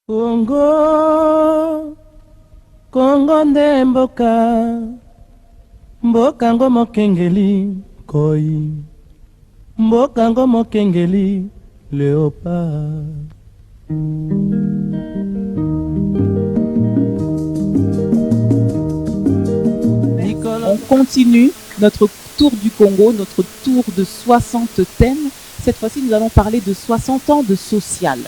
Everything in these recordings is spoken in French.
Congo, Congo nde mboka, mboka ngo mokengeli koi, mboka ngo mokengeli léopard. On continue notre tour du Congo, notre tour de 60 thèmes. Cette fois-ci, nous allons parler de 60 ans de social.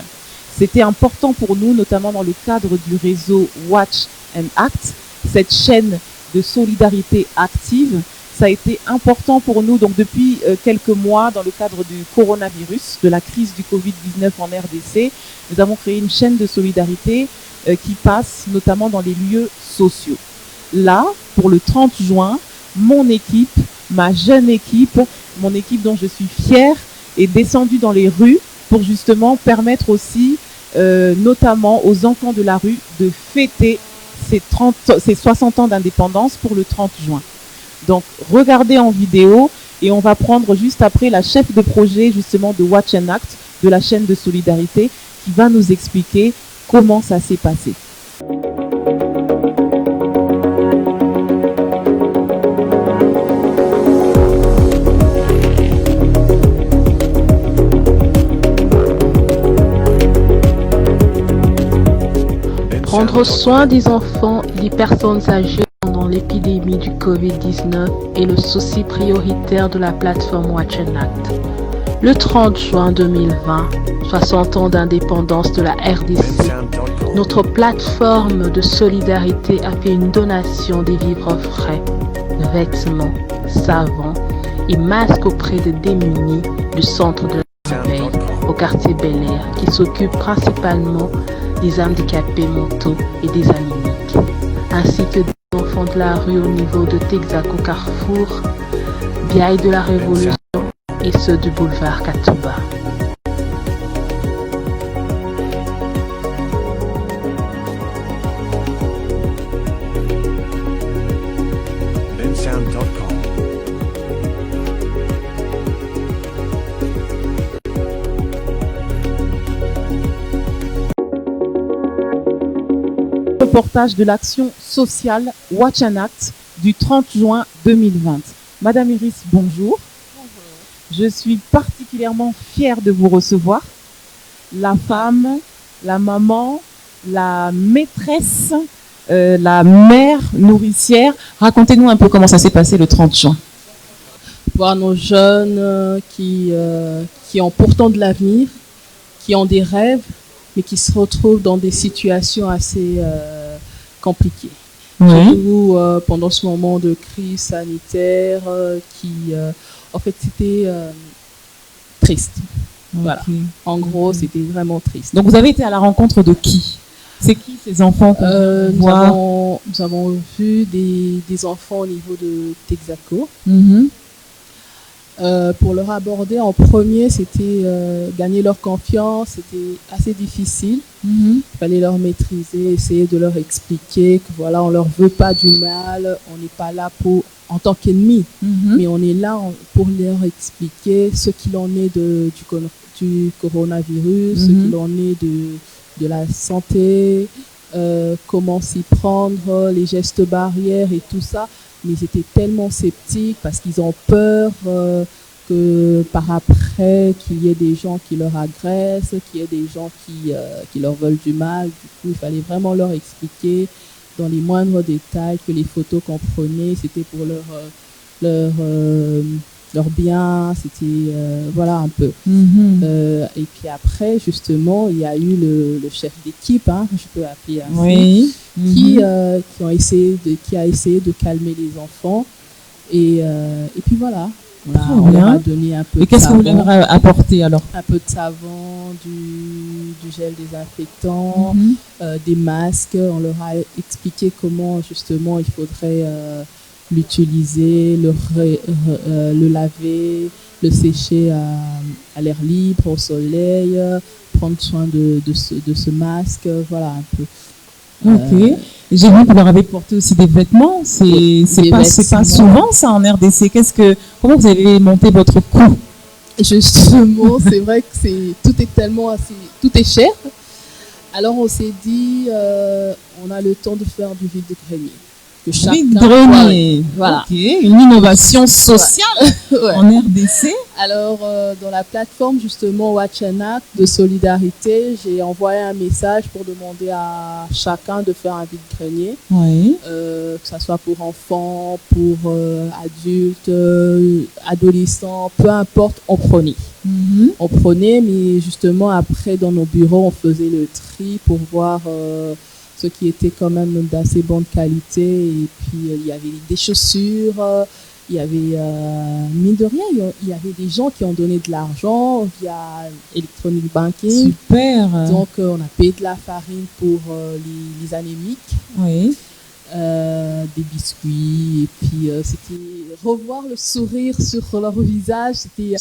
C'était important pour nous, notamment dans le cadre du réseau Watch and Act, cette chaîne de solidarité active. Ça a été important pour nous. Donc depuis quelques mois, dans le cadre du coronavirus, de la crise du Covid-19 en RDC, nous avons créé une chaîne de solidarité qui passe notamment dans les lieux sociaux. Là, pour le 30 juin, mon équipe, ma jeune équipe, mon équipe dont je suis fière, est descendue dans les rues pour justement permettre aussi, notamment aux enfants de la rue, de fêter ces 60 ans d'indépendance pour le 30 juin. Donc, regardez en vidéo et on va prendre juste après la chef de projet justement de Watch and Act, de la chaîne de solidarité, qui va nous expliquer comment ça s'est passé. Prendre soin des enfants et des personnes âgées pendant l'épidémie du Covid-19 est le souci prioritaire de la plateforme Watch and Act. Le 30 juin 2020, 60 ans d'indépendance de la RDC, notre plateforme de solidarité a fait une donation des vivres frais, de vêtements, savons et masques auprès des démunis du centre de la veille au quartier Bel-Air qui s'occupe principalement des handicapés mentaux et des anémiques, ainsi que des enfants de la rue au niveau de Texaco Carrefour, Biaille de la Révolution et ceux du boulevard Katouba. Reportage de l'action sociale Watch and Act du 30 juin 2020. Madame Iris, bonjour. Bonjour. Je suis particulièrement fière de vous recevoir. La femme, la maman, la maîtresse, la mère nourricière. Racontez-nous un peu comment ça s'est passé le 30 juin. Voir nos jeunes qui ont pourtant de l'avenir, qui ont des rêves, mais qui se retrouvent dans des situations assez compliquées. Oui. Surtout pendant ce moment de crise sanitaire en fait, c'était triste. Voilà. En gros, c'était vraiment triste. Donc, vous avez été à la rencontre de qui? C'est qui ces enfants qu'on voit? Nous avons vu des enfants au niveau de Texaco. Pour leur aborder en premier, c'était gagner leur confiance, c'était assez difficile. Il fallait leur maîtriser, essayer de leur expliquer que voilà, on leur veut pas du mal, on n'est pas là en tant qu'ennemis, mais on est là pour leur expliquer ce qu'il en est du coronavirus, ce qu'il en est de la santé, comment s'y prendre, les gestes barrières et tout ça. Mais ils étaient tellement sceptiques parce qu'ils ont peur que par après, qu'il y ait des gens qui leur agressent, qu'il y ait des gens qui leur veulent du mal. Du coup, il fallait vraiment leur expliquer dans les moindres détails que les photos qu'on prenait, c'était pour leur bien, c'était voilà un peu. Et puis après, justement, il y a eu le chef d'équipe, hein, je peux appeler ainsi, qui a essayé de calmer les enfants. Et puis voilà, on leur a donné un peu de savon. Et qu'est-ce que vous leur avez apporté alors? Un peu de savon, du gel désinfectant, des masques. On leur a expliqué comment justement il faudrait l'utiliser, le laver, le sécher à l'air libre, au soleil, prendre soin de ce masque, voilà un peu. Ok. J'ai vu que vous leur avez porté aussi des vêtements. C'est pas souvent ça en RDC. Comment vous avez monté votre coût? Justement, c'est vrai que tout est cher. Alors on s'est dit, on a le temps de faire du vide-grenier. Vide-grenier, voilà. Ok, une innovation sociale ouais. en RDC. Alors, dans la plateforme justement Watch and Act de solidarité, j'ai envoyé un message pour demander à chacun de faire un vide-grenier. Oui. Que ce soit pour enfants, pour adultes, adolescents, peu importe, on prenait. On prenait, mais justement après dans nos bureaux, on faisait le tri pour voir ce qui était quand même d'assez bonne qualité. Et puis il y avait des chaussures, il y avait, mine de rien, il y avait des gens qui ont donné de l'argent via Electronic Banking. Super. Donc on a payé de la farine pour les anémiques. Oui. Des biscuits, et puis c'était revoir le sourire sur leur visage, c'était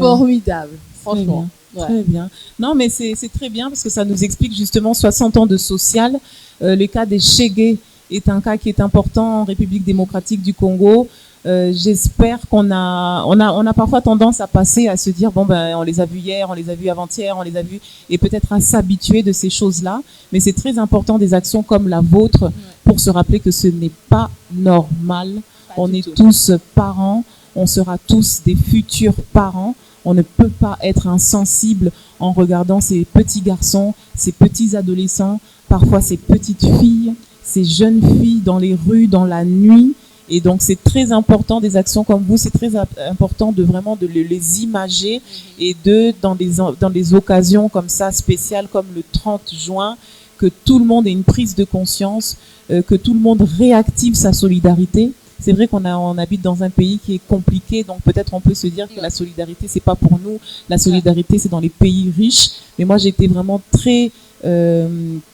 formidable, franchement. Très bien. Non, mais c'est très bien parce que ça nous explique justement 60 ans de social. Le cas des Chegué est un cas qui est important en République démocratique du Congo. J'espère qu'on a parfois tendance à passer à se dire bon ben on les a vus hier, on les a vus avant-hier, on les a vus, et peut-être à s'habituer de ces choses-là. Mais c'est très important des actions comme la vôtre pour se rappeler que ce n'est pas normal. On est tous parents, on sera tous des futurs parents. On ne peut pas être insensible en regardant ces petits garçons, ces petits adolescents, parfois ces petites filles, ces jeunes filles dans les rues, dans la nuit. Et donc, c'est très important, des actions comme vous, c'est très important de vraiment de les imager et dans des occasions comme ça, spéciales, comme le 30 juin, que tout le monde ait une prise de conscience, que tout le monde réactive sa solidarité. C'est vrai qu'on habite dans un pays qui est compliqué, donc peut-être on peut se dire que la solidarité, c'est pas pour nous. La solidarité, c'est dans les pays riches. Mais moi, j'ai été vraiment très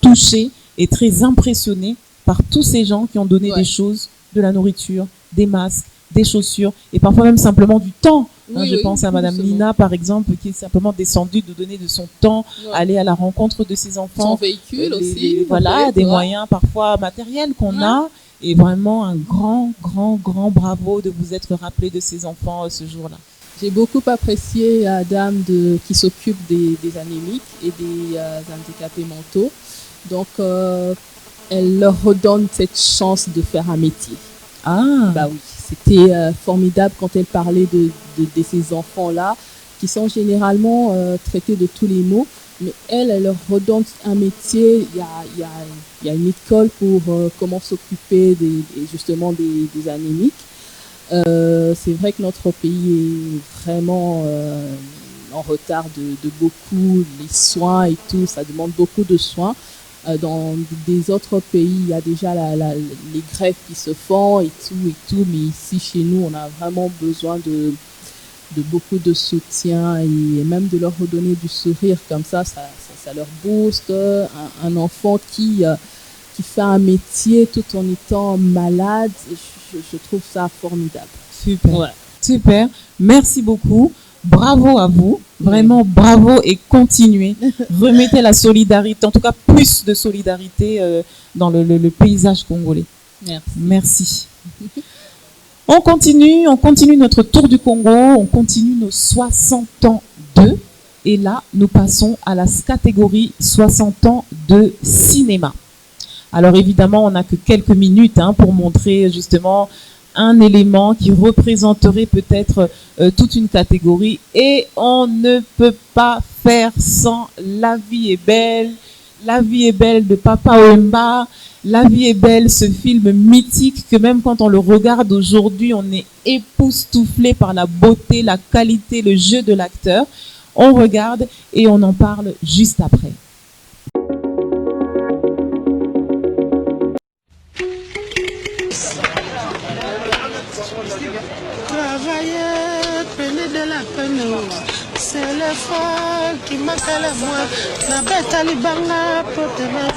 touchée et très impressionnée par tous ces gens qui ont donné des choses, de la nourriture, des masques, des chaussures, et parfois même simplement du temps. Je pense à Madame Nina, par exemple, qui est simplement descendue de donner de son temps, aller à la rencontre de ses enfants. Son véhicule aussi. Voilà, des moyens parfois matériels qu'on a. Et vraiment un grand bravo de vous être rappelé de ces enfants ce jour-là. J'ai beaucoup apprécié la dame qui s'occupe des anémiques et des handicapés mentaux. Donc, elle leur redonne cette chance de faire un métier. Ah. Bah oui, c'était formidable quand elle parlait de ces enfants-là qui sont généralement traités de tous les maux. Mais elle leur redonne un métier. Il y a une école pour comment s'occuper justement des anémiques. C'est vrai que notre pays est vraiment en retard de beaucoup, les soins et tout, ça demande beaucoup de soins. Dans des autres pays, il y a déjà les greffes qui se font et tout, mais ici chez nous, on a vraiment besoin de beaucoup de soutien et même de leur redonner du sourire comme ça leur booste. Un enfant qui fait un métier tout en étant malade, je trouve ça formidable. Super. Ouais. Super. Merci beaucoup. Bravo à vous. Vraiment bravo et continuez. Remettez la solidarité, en tout cas plus de solidarité dans le paysage congolais. Merci. On continue notre tour du Congo, on continue nos 60 ans de, et là, nous passons à la catégorie 60 ans de cinéma. Alors évidemment, on n'a que quelques minutes pour montrer justement un élément qui représenterait peut-être toute une catégorie, et on ne peut pas faire sans La vie est belle. La vie est belle de Papa Wemba. La vie est belle, ce film mythique que même quand on le regarde aujourd'hui, on est époustouflé par la beauté, la qualité, le jeu de l'acteur. On regarde et on en parle juste après. Travailler, peine de la peine, c'est l'effort qui manque à la moi. La bête à l'ibanga pour te mettre.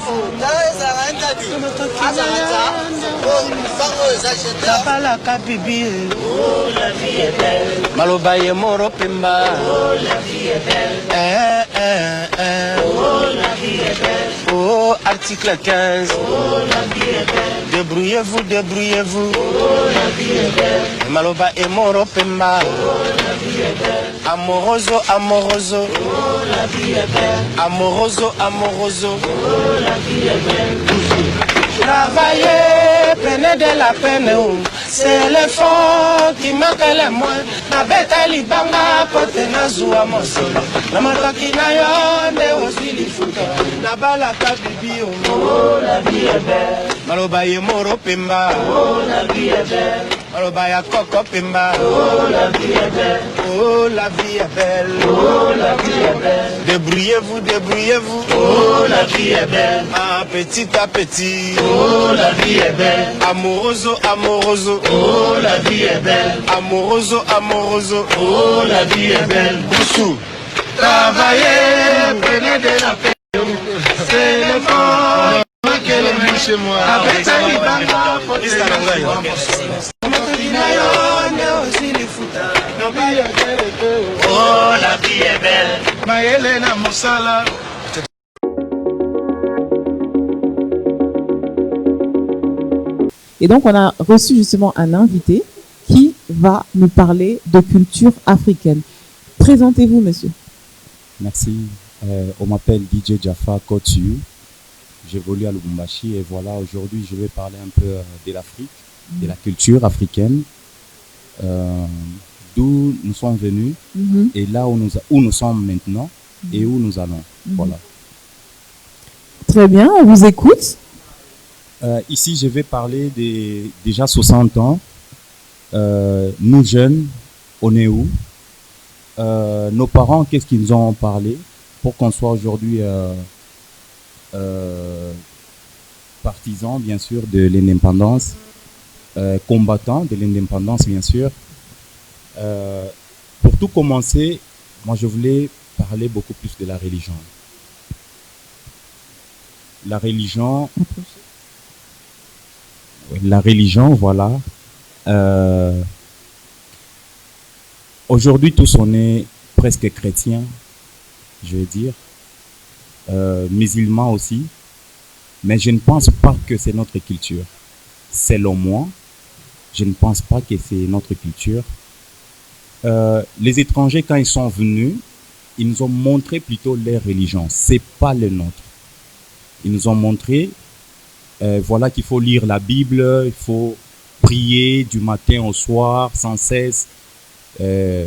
Tapala kabibi. Oh, la vie est belle. Malobaye moro pemba. Oh, la vie est belle. Oh, la vie est belle. Oh, article 15. Débrouillez-vous, débrouillez-vous. Maloba et moro pemba. Amoroso, amoroso. Amoroso, amoroso. Travailler, prenez de la peine. C'est l'effort qui manque le moins. Na beta libanga pote na zua mosolo. Na matoki na yo nde osili futa. Na bala ka bibi oh la vie est belle. Maloba ye moro pemba. Oh la vie est belle. Maloba ya koko pemba. Oh la vie est belle. Oh la vie est belle. Oh la vie est belle. Débrouillez-vous, débrouillez-vous. Oh la vie est belle. Ah petit à petit. Oh la vie est belle. Amoroso, amoroso. Oh la vie est belle. Amoroso, amoroso. Oh la vie est belle. Boussou. Travaillez, prenez de la peine. C'est le fort. Chez moi. Avec ta libanga, faut oh la vie est belle. Ma Elena Moussala. Et donc, on a reçu justement un invité qui va nous parler de culture africaine. Présentez-vous, monsieur. Merci. On m'appelle DJ Jaffa Kotu. J'évolue à Lubumbashi et voilà, aujourd'hui, je vais parler un peu de l'Afrique, de la culture africaine, d'où nous sommes venus et là où nous sommes maintenant et où nous allons. Voilà. Très bien, on vous écoute. Ici, je vais parler des déjà 60 ans. Nous jeunes, on est où? Nos parents, qu'est-ce qu'ils nous ont parlé pour qu'on soit aujourd'hui partisans, bien sûr, de l'indépendance, combattants de l'indépendance, bien sûr. Pour tout commencer, moi, je voulais parler beaucoup plus de la religion. La religion, voilà. Aujourd'hui, tous on est presque chrétiens, je veux dire, musulmans aussi, mais je ne pense pas que c'est notre culture. Selon moi, je ne pense pas que c'est notre culture. Les étrangers, quand ils sont venus, ils nous ont montré plutôt leur religion. C'est pas le nôtre. Ils nous ont montré, voilà qu'il faut lire la Bible, il faut prier du matin au soir sans cesse. Je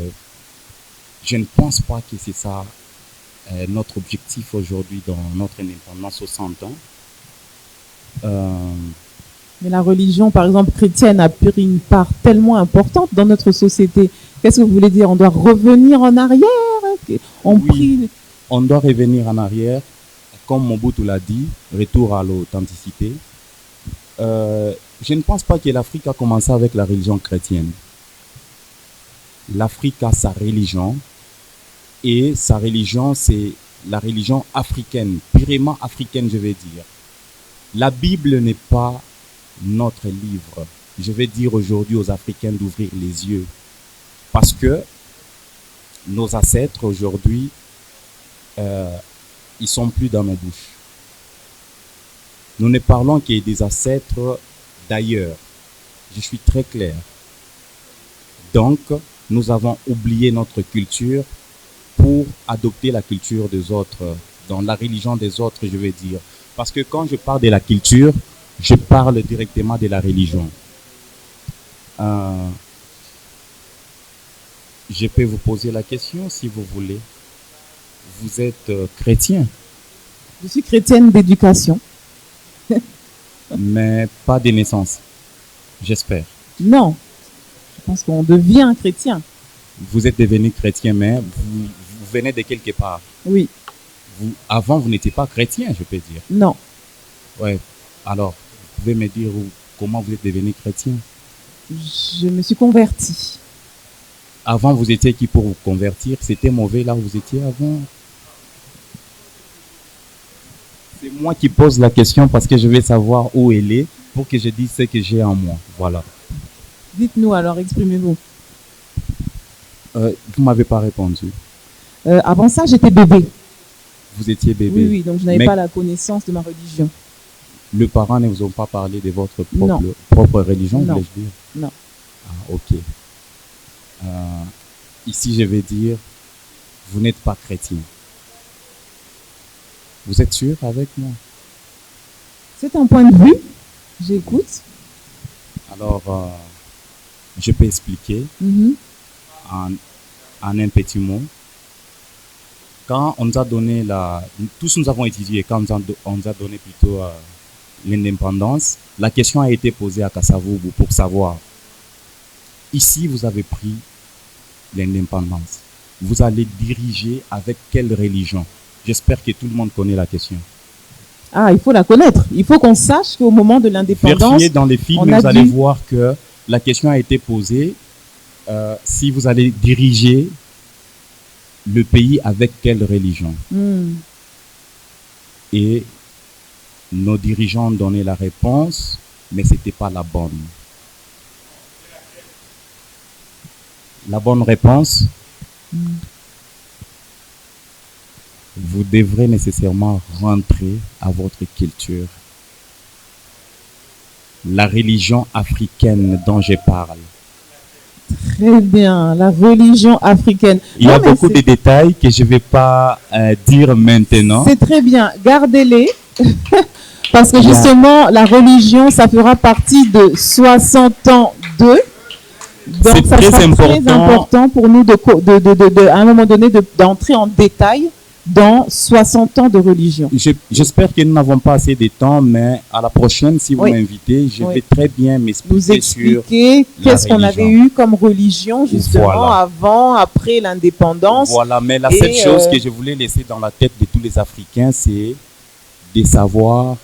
ne pense pas que c'est ça notre objectif aujourd'hui dans notre indépendance 60 ans. Mais la religion, par exemple, chrétienne, a pris une part tellement importante dans notre société. Qu'est-ce que vous voulez dire? On doit revenir en arrière? Oui, on doit revenir en arrière. Comme Mobutu l'a dit, retour à l'authenticité. Je ne pense pas que l'Afrique a commencé avec la religion chrétienne. L'Afrique a sa religion et sa religion, c'est la religion africaine, purement africaine, je vais dire. La Bible n'est pas notre livre. Je vais dire aujourd'hui aux Africains d'ouvrir les yeux parce que nos ancêtres aujourd'hui, ils sont plus dans nos bouches. Nous ne parlons que des ancêtres d'ailleurs. Je suis très clair. Donc, nous avons oublié notre culture pour adopter la culture des autres, dans la religion des autres, je veux dire. Parce que quand je parle de la culture, je parle directement de la religion. Je peux vous poser la question si vous voulez. Vous êtes chrétien? Je suis chrétienne d'éducation. Mais pas de naissance, j'espère. Non, je pense qu'on devient chrétien. Vous êtes devenu chrétien, mais vous venez de quelque part. Oui. Avant, vous n'étiez pas chrétien, je peux dire. Non. Ouais. Alors, vous pouvez me dire comment vous êtes devenu chrétien? Je me suis convertie. Avant, vous étiez qui pour vous convertir? C'était mauvais là où vous étiez avant? C'est moi qui pose la question parce que je veux savoir où elle est pour que je dise ce que j'ai en moi. Voilà. Dites-nous alors, exprimez-vous. Vous m'avez pas répondu. Avant ça, j'étais bébé. Vous étiez bébé. Oui, oui, donc je n'avais Mais pas la connaissance de ma religion. le parent ne vous a pas parlé de votre Non. propre religion, Non. voulais-je dire? Non. Ah, ok. Ici, je vais dire, vous n'êtes pas chrétien. Vous êtes sûr avec moi? C'est un point de vue. J'écoute. Alors, je peux expliquer Mhm. en un petit mot. Quand on nous a donné tous nous avons étudié, quand on nous a donné plutôt l'indépendance, la question a été posée à Kasavubu pour savoir, ici vous avez pris l'indépendance, vous allez diriger avec quelle religion? J'espère que tout le monde connaît la question. Ah, il faut la connaître. Il faut qu'on sache qu'au moment de l'indépendance, Vérifiez dans les films, on a vous allez dit- voir que la question a été posée, si vous allez diriger le pays avec quelle religion? Hmm. Et nos dirigeants ont donné la réponse, mais ce n'était pas la bonne. La bonne réponse, vous devrez nécessairement rentrer à votre culture. La religion africaine dont je parle. Très bien, la religion africaine. Il y a Non, mais beaucoup de détails que je ne vais pas dire maintenant. c'est très bien, gardez-les. Parce que Bien. justement, la religion, ça fera partie de 60 ans d'eux. Donc, C'est ça très sera très important. important pour nous à un moment donné, d'entrer en détail dans 60 ans de religion. J'espère que nous n'avons pas assez de temps, mais à la prochaine, si vous Oui. m'invitez, je Oui. vais très bien Vous m'expliquer sur expliquer la qu'est-ce qu'on avait religion. eu comme religion, justement, Voilà. avant, après l'indépendance. Voilà, mais la Et, seule chose que je voulais laisser dans la tête de tous les Africains, c'est de savoir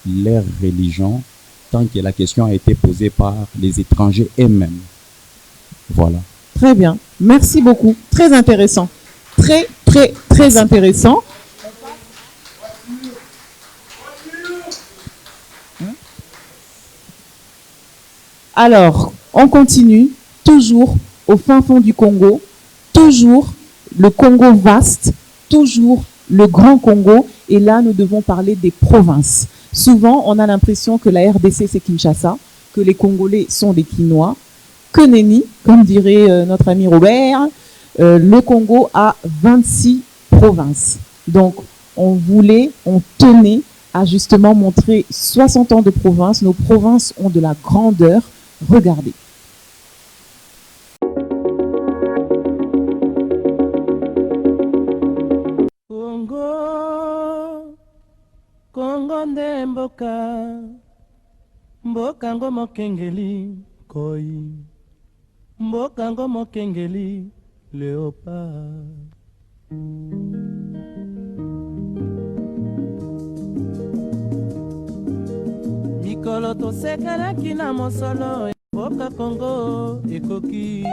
leur religion tant que la question a été posée par les étrangers eux-mêmes. Voilà. Très bien. Merci beaucoup. Très intéressant. Très, très, très intéressant. Alors, on continue, toujours au fin fond du Congo, toujours le Congo vaste, toujours le Grand Congo, et là, nous devons parler des provinces. Souvent, on a l'impression que la RDC, c'est Kinshasa, que les Congolais sont des Quinois, que nenni, comme dirait notre ami Robert, le Congo a 26 provinces. Donc, on tenait à justement montrer 60 ans de provinces. Nos provinces ont de la grandeur. Regardez. Congo, Congo nde mboka, mboka ngo mokengeli koi, mboka ngo mokengeli léopard. Mikolo tosekelaki na mosolo ya mboka Congo ekoki,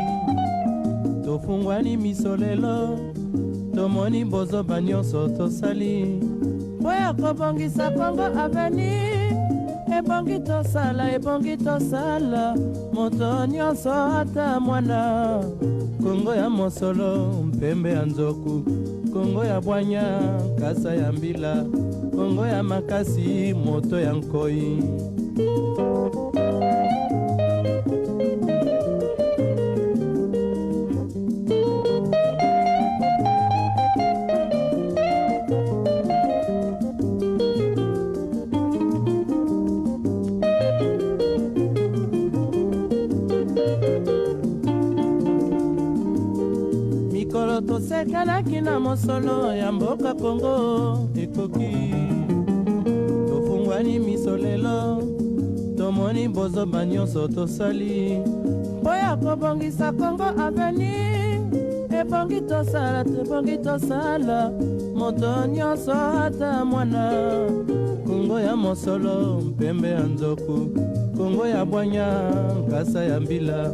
tofungwani miso lelo, tomoni bozoba nyonso tosali mpo ya kobongisa Congo aveni. Ebongi tosala moto nyonso ata mwana. Kongo ya mosolo mpembe ya nzoku, Kongo ya bwanya kasa ya mbila, Kongo ya makasi moto ya nkoi. Mikolo tosekelaki na mosolo ya mboka Kongo ekoki, tofungwani miso lelo, tomoni bozoba nyonso tosali mpo ya kobongisa Kongo aveni. Ebongi tosala moto nyonso ata mwana. Kongo ya mosolo mpembe ya nzoku, Kongo ya bwanya nkasa ya mbila,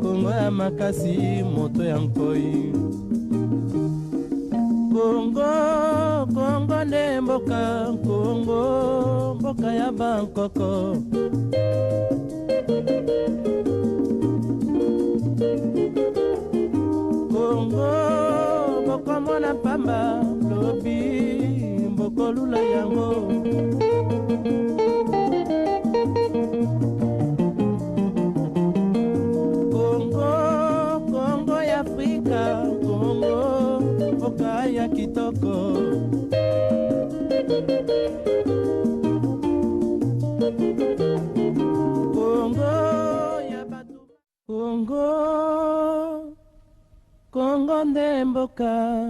Kongo ya makasi moto ya nkoi. Kongo nde mboka, Kongo mboka ya bankoko. Kongo bokomona pamba, bokolula yango. Congo ya Afrika, Congo mboka ya kitoko. Congo nde mboka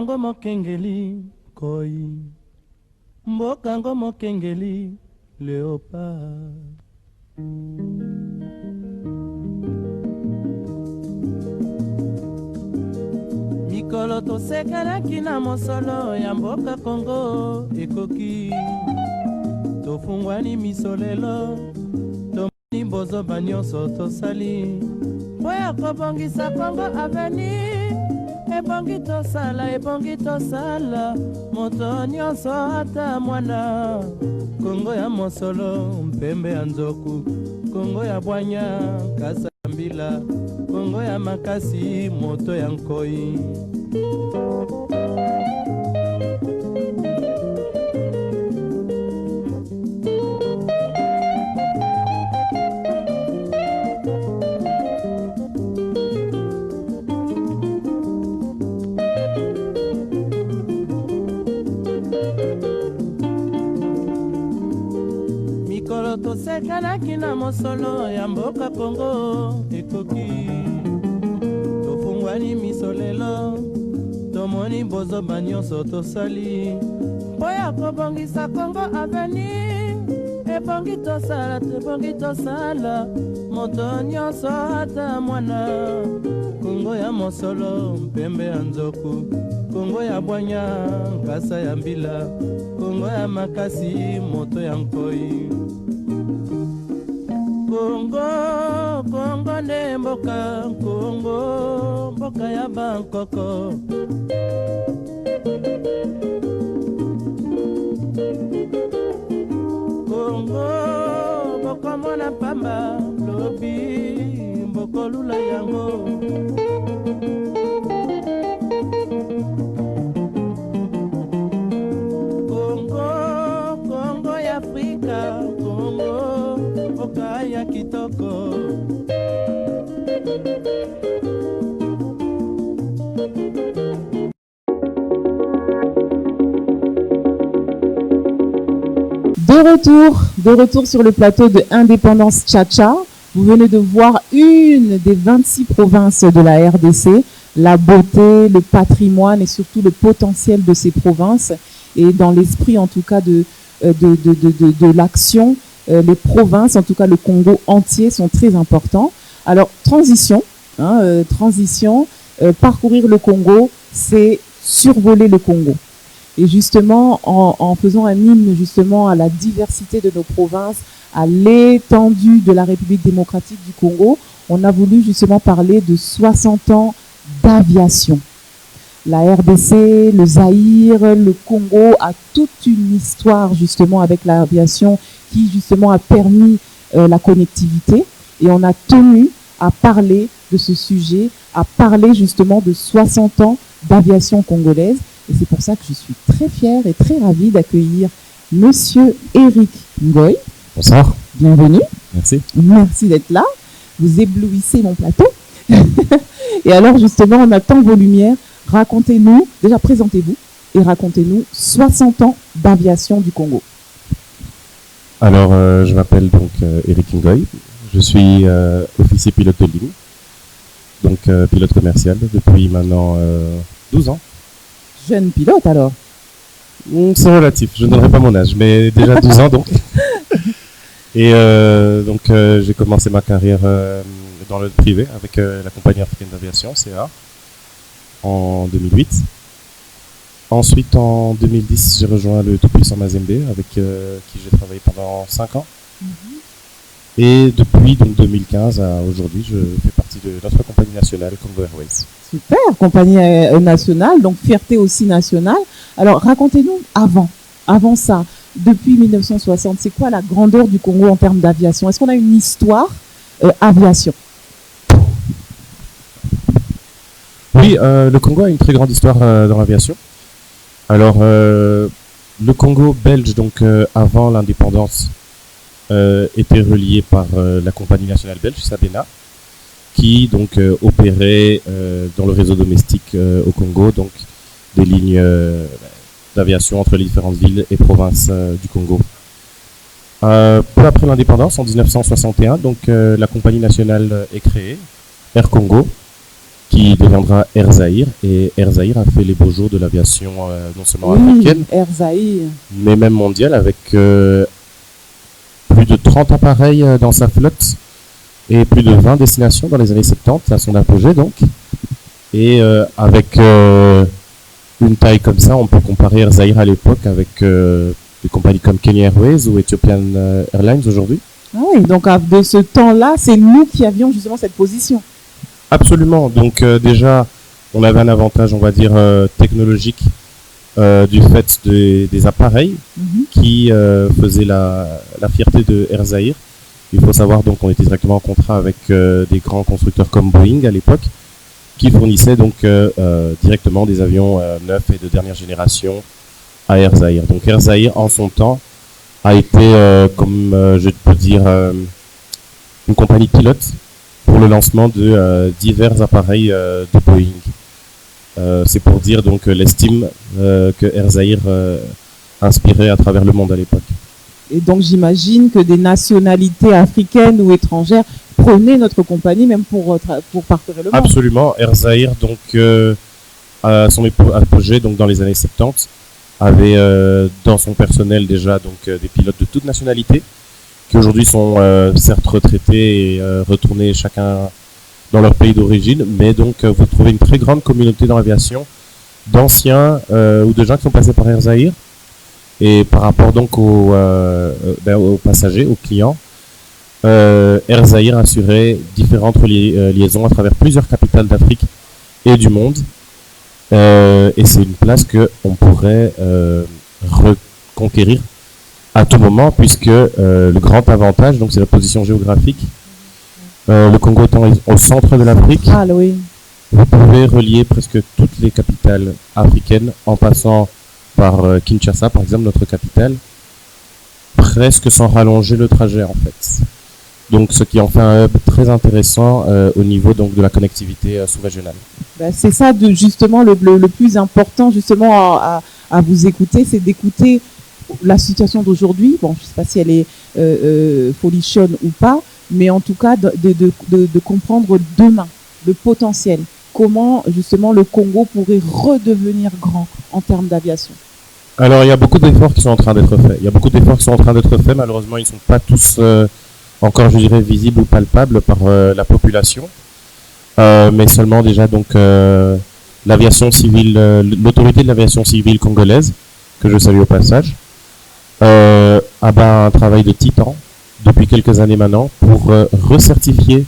ngo mokengeli koi, mboka ngo mokengeli léopard. Mikolo tosekelaki na mosolo ya mboka Congo ekoki, tofungwani misolelo tomoni bozoba nyonso tosali mpo ya kobongisa Congo avenir. Ebongi tosala moto nyonso ata mwana. Congo ya mosolo mpembe ya nzoku, Congo ya bwanya kasa ya mbila, Congo ya makasi moto ya nkoi. Mikolo tosekelaki na mosolo ya mboka Congo ekoki, tofungwani misolelo tomoni bozoba nyonso tosali mpo ya kobongisa Congo avenir. Ebongi tosala moto nyonso ata mwana. Congo ya mosolo mpembe ya nzoku, Congo ya bwanya nkasa ya mbila, Congo ya makasi moto ya nkoi. Congo nde mboka, Congo mboka ya bankoko. Congo mboka mwana pamba lobi mbokolula yango. Congo ya Afrika, Congo mboka ya kitoko. De retour sur le plateau de Indépendance Tcha-Tcha. Vous venez de voir une des 26 provinces de la RDC, la beauté, le patrimoine et surtout le potentiel de ces provinces. Et dans l'esprit en tout cas de l'action, les provinces, en tout cas le Congo entier, sont très importants. Alors, transition, parcourir le Congo, c'est survoler le Congo. Et justement, en faisant un hymne justement à la diversité de nos provinces, à l'étendue de la République démocratique du Congo, on a voulu justement parler de 60 ans d'aviation. La RDC, le Zaïre, le Congo a toute une histoire justement avec l'aviation qui justement a permis la connectivité. Et on a tenu à parler de ce sujet, à parler justement de 60 ans d'aviation congolaise. Et c'est pour ça que je suis très fière et très ravie d'accueillir Monsieur Eric Ngoy. Bonsoir. Bienvenue. Merci. Merci d'être là. Vous éblouissez mon plateau. Et alors justement, on attend vos lumières. Racontez-nous, déjà présentez-vous et racontez-nous 60 ans d'aviation du Congo. Alors, je m'appelle donc Eric Ngoy. Je suis officier pilote de ligne, donc pilote commercial depuis maintenant 12 ans. Jeune pilote alors? C'est relatif, je ne donnerai pas mon âge, mais déjà 12 ans donc. Et donc j'ai commencé ma carrière dans le privé avec la compagnie africaine d'aviation, CA, en 2008. Ensuite, en 2010, j'ai rejoint le tout-puissant Mazembe, avec qui j'ai travaillé pendant 5 ans. Et depuis donc, 2015 à aujourd'hui, je fais partie de notre compagnie nationale, Congo Airways. Super, compagnie nationale, donc fierté aussi nationale. Alors, racontez-nous avant ça, depuis 1960, c'est quoi la grandeur du Congo en termes d'aviation? Est-ce qu'on a une histoire aviation? Oui, le Congo a une très grande histoire dans l'aviation. Alors, le Congo belge, donc avant l'indépendance, était relié par la compagnie nationale belge, Sabena, qui donc opérait dans le réseau domestique au Congo, donc des lignes d'aviation entre les différentes villes et provinces du Congo. Peu après l'indépendance, en 1961, donc la compagnie nationale est créée, Air Congo, qui deviendra Air Zaïre, et Air Zaïre a fait les beaux jours de l'aviation non seulement africaine, Air Zaïre, mais même mondiale, avec plus de 30 appareils dans sa flotte et plus de 20 destinations dans les années 70 à son apogée donc. Et avec une taille comme ça, on peut comparer Air Zaïre à l'époque avec des compagnies comme Kenya Airways ou Ethiopian Airlines aujourd'hui. Ah oui, donc de ce temps-là, c'est nous qui avions justement cette position. Absolument. Donc déjà, on avait un avantage, on va dire, technologique du fait des appareils qui faisaient la fierté de Air Zaïre. Il faut savoir donc qu'on était directement en contrat avec des grands constructeurs comme Boeing à l'époque, qui fournissaient donc directement des avions neufs et de dernière génération à Air Zaïre. Donc Air Zaïre, en son temps, a été, comme je peux dire, une compagnie pilote pour le lancement de divers appareils de Boeing. C'est pour dire donc l'estime que Air Zaïre inspirait à travers le monde à l'époque. Et donc j'imagine que des nationalités africaines ou étrangères prenaient notre compagnie même pour parcourir le monde. Absolument. Air Zaïre, donc à son apogée, donc dans les années 70, avait dans son personnel déjà donc des pilotes de toutes nationalités qui aujourd'hui sont certes retraités et retournés chacun dans leur pays d'origine, mais donc vous trouvez une très grande communauté dans l'aviation d'anciens ou de gens qui sont passés par Air Zaïre. Et par rapport donc aux passagers, aux clients, Air Zaïre assurait différentes liaisons à travers plusieurs capitales d'Afrique et du monde. Et c'est une place qu'on pourrait reconquérir à tout moment, puisque le grand avantage, donc c'est la position géographique. Le Congo étant au centre de l'Afrique, oui. Vous pouvez relier presque toutes les capitales africaines en passant par Kinshasa, par exemple, notre capitale, presque sans rallonger le trajet en fait. Donc, ce qui en fait un hub très intéressant au niveau donc de la connectivité sous-régionale. C'est ça justement le plus important justement à vous écouter, c'est d'écouter la situation d'aujourd'hui. Bon, je ne sais pas si elle est folichonne ou pas, mais en tout cas de comprendre demain le potentiel. Comment justement le Congo pourrait redevenir grand en termes d'aviation. Alors, il y a beaucoup d'efforts qui sont en train d'être faits. Malheureusement, ils ne sont pas tous encore, je dirais, visibles ou palpables par la population. Mais seulement déjà donc l'aviation civile, l'autorité de l'aviation civile congolaise, que je salue au passage, a un travail de titan depuis quelques années maintenant pour recertifier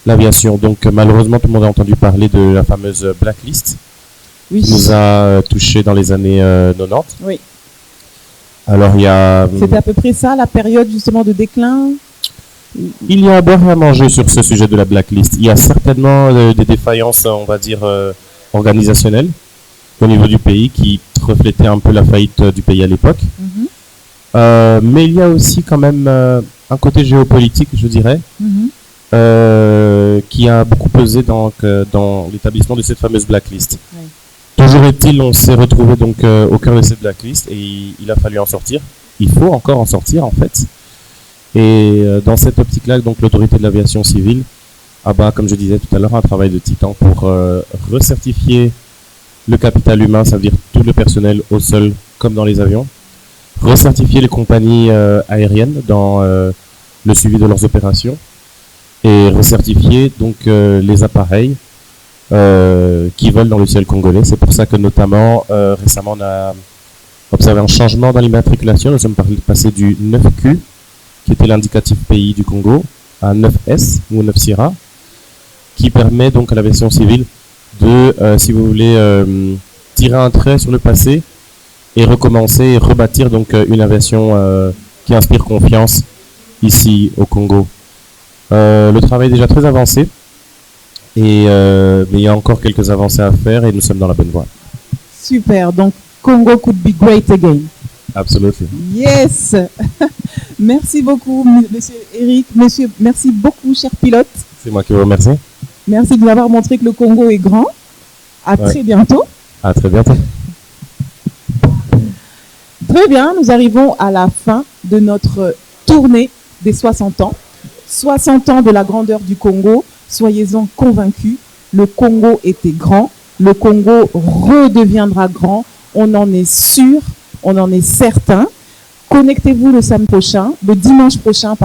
l'aviation. Donc malheureusement, tout le monde a entendu parler de la fameuse blacklist. Oui. Qui nous a touché dans les années 90. Oui. Alors il y a... C'était à peu près ça, la période justement de déclin. Il y a à boire et à manger sur ce sujet de la blacklist. Il y a certainement des défaillances, on va dire, organisationnelles au niveau du pays qui reflétaient un peu la faillite du pays à l'époque. Mais il y a aussi quand même un côté géopolitique, je dirais, qui a beaucoup pesé dans l'établissement de cette fameuse blacklist. Oui. Toujours est-il, on s'est retrouvé donc au cœur de cette blacklist et il a fallu en sortir. Il faut encore en sortir en fait. Et dans cette optique-là, donc l'autorité de l'aviation civile comme je disais tout à l'heure, un travail de titan pour recertifier le capital humain, ça veut dire tout le personnel au sol comme dans les avions, recertifier les compagnies aériennes dans le suivi de leurs opérations et recertifier donc les appareils qui volent dans le ciel congolais. C'est pour ça que notamment récemment on a observé un changement dans l'immatriculation. Nous sommes passés du 9Q, qui était l'indicatif pays du Congo, à 9S ou 9 Sierra, qui permet donc à l'aviation civile de, si vous voulez, tirer un trait sur le passé et recommencer et rebâtir donc une aviation qui inspire confiance ici au Congo. Le travail est déjà très avancé. Mais il y a encore quelques avancées à faire et nous sommes dans la bonne voie. Super. Donc, Congo could be great again. Absolutely. Yes. Merci beaucoup, monsieur Eric. Merci beaucoup, cher pilote. C'est moi qui vous remercie. Merci de nous avoir montré que le Congo est grand. À très bientôt. À très bientôt. Très bien, nous arrivons à la fin de notre tournée des 60 ans. 60 ans de la grandeur du Congo. Soyez-en convaincus, le Congo était grand. Le Congo redeviendra grand. On en est sûr, on en est certain. Connectez-vous le dimanche prochain,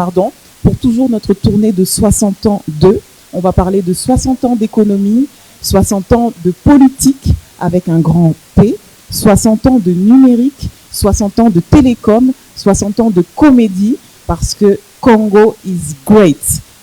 pour toujours notre tournée de 60 ans 2. On va parler de 60 ans d'économie, 60 ans de politique avec un grand P, 60 ans de numérique, 60 ans de télécom, 60 ans de comédie, parce que Congo is great.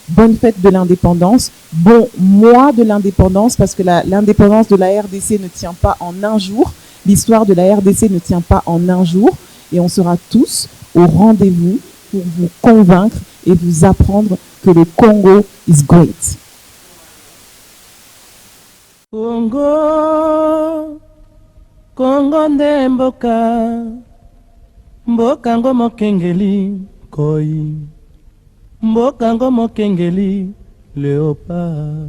Bonne fête de l'indépendance, bon mois de l'indépendance, parce que l'indépendance de la RDC ne tient pas en un jour, l'histoire de la RDC ne tient pas en un jour, et on sera tous au rendez-vous pour vous convaincre et vous apprendre que le Congo is great. Congo, Congo nde mboka, mboka ngo mokengeli koi, mboka ngo mokengeli léopard.